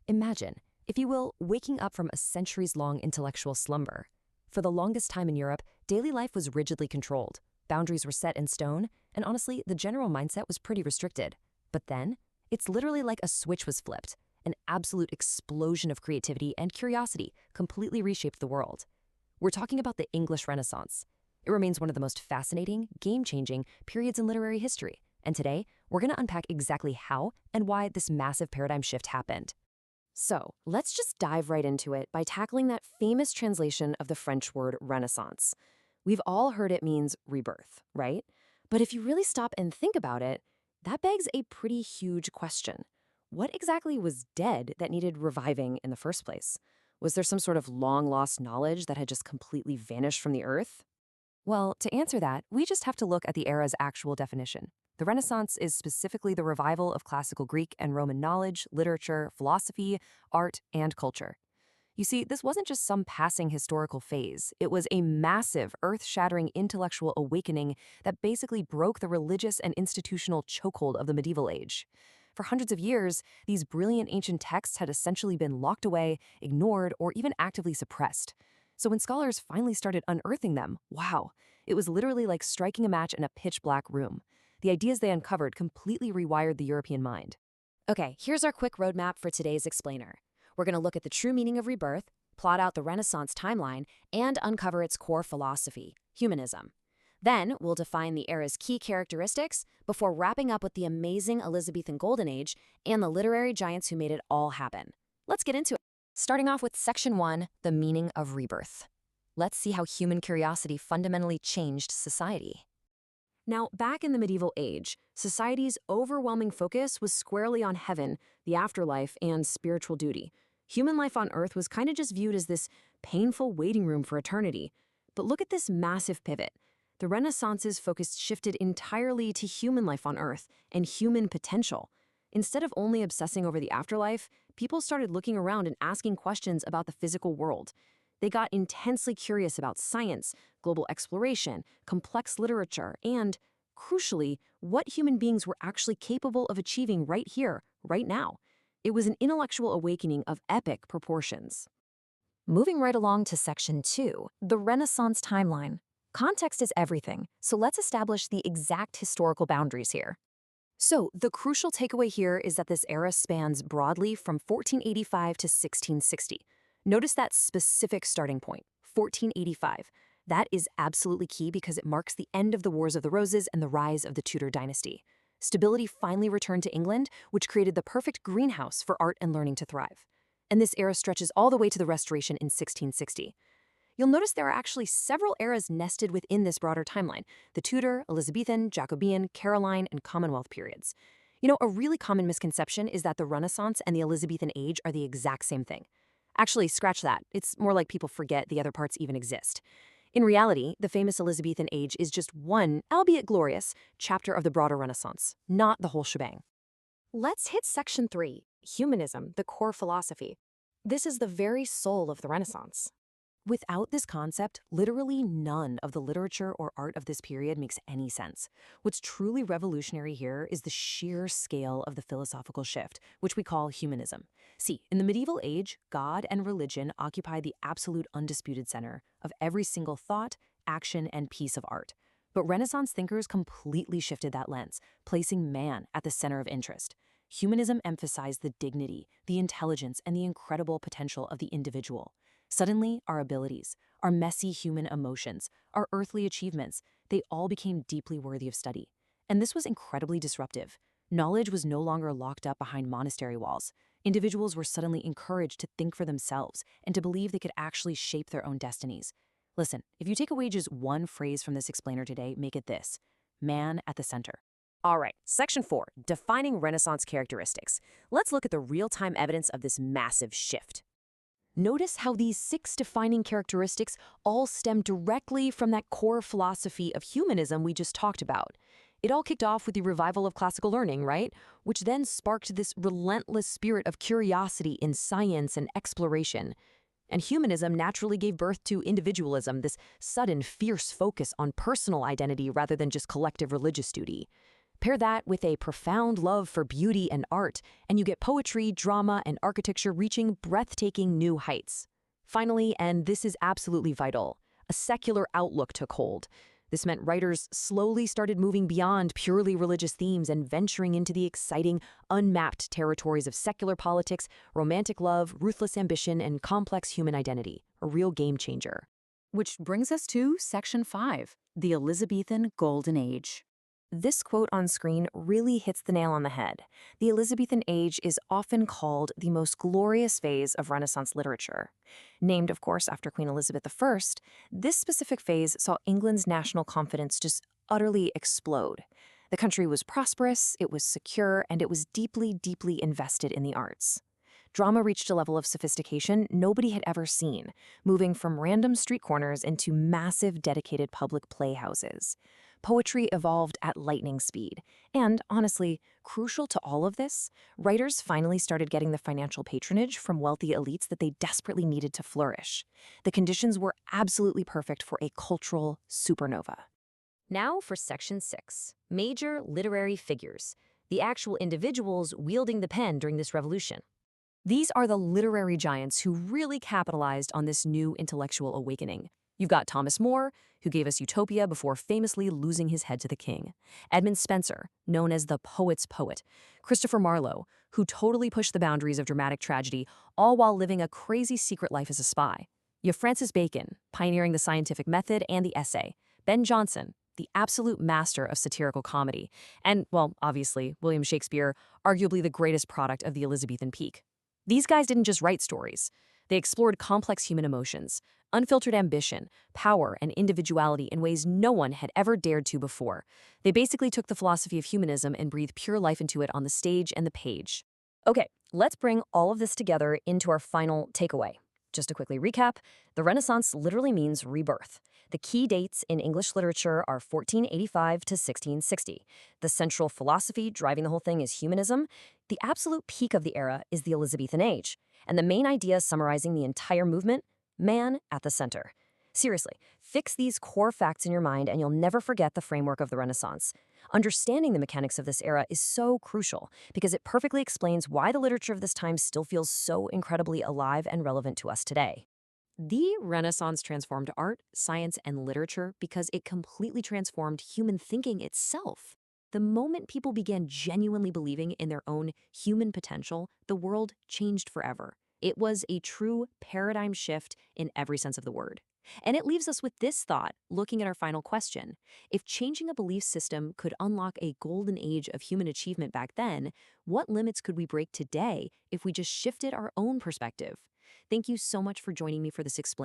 Imagine, if you will, waking up from a centuries-long intellectual slumber. For the longest time in Europe, daily life was rigidly controlled. Boundaries were set in stone, and honestly, the general mindset was pretty restricted. But then, it's literally like a switch was flipped. An absolute explosion of creativity and curiosity completely reshaped the world. We're talking about the English Renaissance. It remains one of the most fascinating, game-changing periods in literary history. And today, we're going to unpack exactly how and why this massive paradigm shift happened. So, let's just dive right into it by tackling that famous translation of the French word Renaissance. We've all heard it means rebirth, right? But if you really stop and think about it, that begs a pretty huge question. What exactly was dead that needed reviving in the first place? Was there some sort of long-lost knowledge that had just completely vanished from the earth? Well, to answer that, we just have to look at the era's actual definition. The Renaissance is specifically the revival of classical Greek and Roman knowledge, literature, philosophy, art, and culture. You see, this wasn't just some passing historical phase. It was a massive, earth-shattering intellectual awakening that basically broke the religious and institutional chokehold of the medieval age. For hundreds of years, these brilliant ancient texts had essentially been locked away, ignored, or even actively suppressed. So when scholars finally started unearthing them, wow, it was literally like striking a match in a pitch-black room. The ideas they uncovered completely rewired the European mind. Okay, here's our quick roadmap for today's explainer. We're going to look at the true meaning of rebirth, plot out the Renaissance timeline, and uncover its core philosophy, humanism. Then, we'll define the era's key characteristics before wrapping up with the amazing Elizabethan Golden Age and the literary giants who made it all happen. Let's get into it. Starting off with Section 1, the meaning of rebirth. Let's see how human curiosity fundamentally changed society. Now, back in the medieval age, society's overwhelming focus was squarely on heaven, the afterlife, and spiritual duty. Human life on Earth was kind of just viewed as this painful waiting room for eternity. But look at this massive pivot. The Renaissance's focus shifted entirely to human life on Earth and human potential. Instead of only obsessing over the afterlife, people started looking around and asking questions about the physical world. They got intensely curious about science, global exploration, complex literature, and, crucially, what human beings were actually capable of achieving right here, right now. It was an intellectual awakening of epic proportions. Moving right along to Section 2, the Renaissance timeline. Context is everything, so let's establish the exact historical boundaries here. So, the crucial takeaway here is that this era spans broadly from 1485 to 1660. Notice that specific starting point, 1485. That is absolutely key because it marks the end of the Wars of the Roses and the rise of the Tudor dynasty. Stability finally returned to England, which created the perfect greenhouse for art and learning to thrive. And this era stretches all the way to the Restoration in 1660. You'll notice there are actually several eras nested within this broader timeline: the Tudor, Elizabethan, Jacobean, Caroline, and Commonwealth periods. You know, a really common misconception is that the Renaissance and the Elizabethan Age are the exact same thing. Actually, scratch that. It's more like people forget the other parts even exist. In reality, the famous Elizabethan Age is just one, albeit glorious, chapter of the broader Renaissance, not the whole shebang. Let's hit Section 3, humanism, the core philosophy. This is the very soul of the Renaissance. Without this concept, literally none of the literature or art of this period makes any sense. What's truly revolutionary here is the sheer scale of the philosophical shift, which we call humanism. See, in the medieval age, God and religion occupied the absolute undisputed center of every single thought, action, and piece of art. But Renaissance thinkers completely shifted that lens, placing man at the center of interest. Humanism emphasized the dignity, the intelligence, and the incredible potential of the individual. Suddenly, our abilities, our messy human emotions, our earthly achievements, they all became deeply worthy of study. And this was incredibly disruptive. Knowledge was no longer locked up behind monastery walls. Individuals were suddenly encouraged to think for themselves and to believe they could actually shape their own destinies. Listen, if you take away just one phrase from this explainer today, make it this: man at the center. All right, Section 4, defining Renaissance characteristics. Let's look at the real-time evidence of this massive shift. Notice how these 6 defining characteristics all stem directly from that core philosophy of humanism we just talked about. It all kicked off with the revival of classical learning, right? Which then sparked this relentless spirit of curiosity in science and exploration. And humanism naturally gave birth to individualism, this sudden, fierce focus on personal identity rather than just collective religious duty. Pair that with a profound love for beauty and art, and you get poetry, drama, and architecture reaching breathtaking new heights. Finally, and this is absolutely vital, a secular outlook took hold. This meant writers slowly started moving beyond purely religious themes and venturing into the exciting, unmapped territories of secular politics, romantic love, ruthless ambition, and complex human identity, a real game changer. Which brings us to Section 5, the Elizabethan Golden Age. This quote on screen really hits the nail on the head. The Elizabethan Age is often called the most glorious phase of Renaissance literature. Named, of course, after Queen Elizabeth I, this specific phase saw England's national confidence just utterly explode. The country was prosperous, it was secure, and it was deeply, deeply invested in the arts. Drama reached a level of sophistication nobody had ever seen, moving from random street corners into massive dedicated public playhouses. Poetry evolved at lightning speed. And, honestly, crucial to all of this, writers finally started getting the financial patronage from wealthy elites that they desperately needed to flourish. The conditions were absolutely perfect for a cultural supernova. Now for Section 6, major literary figures, the actual individuals wielding the pen during this revolution. These are the literary giants who really capitalized on this new intellectual awakening. You've got Thomas More, who gave us Utopia before famously losing his head to the king. Edmund Spenser, known as the poet's poet. Christopher Marlowe, who totally pushed the boundaries of dramatic tragedy, all while living a crazy secret life as a spy. You have Francis Bacon, pioneering the scientific method and the essay. Ben Jonson, the absolute master of satirical comedy. And, well, obviously, William Shakespeare, arguably the greatest product of the Elizabethan peak. These guys didn't just write stories. They explored complex human emotions, unfiltered ambition, power, and individuality in ways no one had ever dared to before. They basically took the philosophy of humanism and breathed pure life into it on the stage and the page. Okay, let's bring all of this together into our final takeaway. Just to quickly recap, the Renaissance literally means rebirth. The key dates in English literature are 1485 to 1660. The central philosophy driving the whole thing is humanism. The absolute peak of the era is the Elizabethan Age. And the main idea summarizing the entire movement, man at the center. Seriously, fix these core facts in your mind and you'll never forget the framework of the Renaissance. Understanding the mechanics of this era is so crucial because it perfectly explains why the literature of this time still feels so incredibly alive and relevant to us today. The Renaissance transformed art, science, and literature because it completely transformed human thinking itself. The moment people began genuinely believing in their own human potential, the world changed forever. It was a true paradigm shift in every sense of the word. And it leaves us with this thought, looking at our final question. If changing a belief system could unlock a golden age of human achievement back then, what limits could we break today if we just shifted our own perspective? Thank you so much for joining me for this explain.